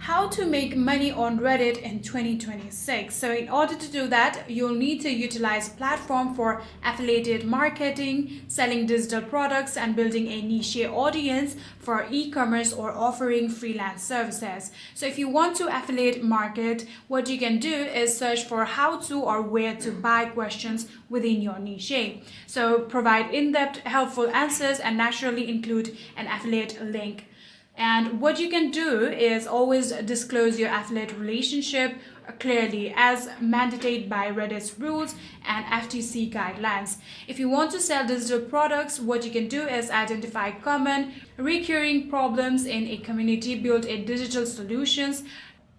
How to make money on Reddit in 2026. So in order to do that, you'll need to utilize platform for affiliated marketing, selling digital products, and building a niche audience for e-commerce or offering freelance services. So if you want to affiliate market, what you can do is search for how to or where to buy questions within your niche. So provide in-depth helpful answers and naturally include an affiliate link. And what you can do is always disclose your affiliate relationship clearly as mandated by Reddit's rules and FTC guidelines. If you want to sell digital products, what you can do is identify common recurring problems in a community, build a digital solutions,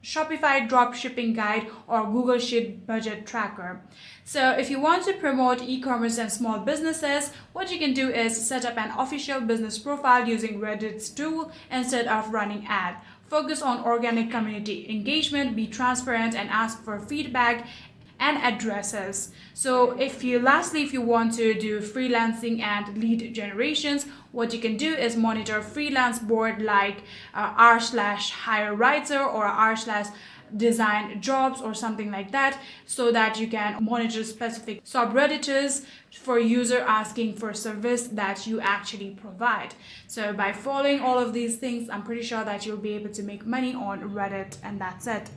Shopify dropshipping guide, or Google Sheet budget tracker. So if you want to promote e-commerce and small businesses, what you can do is set up an official business profile using Reddit's tool instead of running ad. Focus on organic community engagement, be transparent, and ask for feedback and addresses. So if you want to do freelancing and lead generations, what you can do is monitor freelance board like r/hire writer or r/design jobs or something like that, so that you can monitor specific subredditors for user asking for service that you actually provide. So by following all of these things, I'm pretty sure that you'll be able to make money on Reddit, and that's it.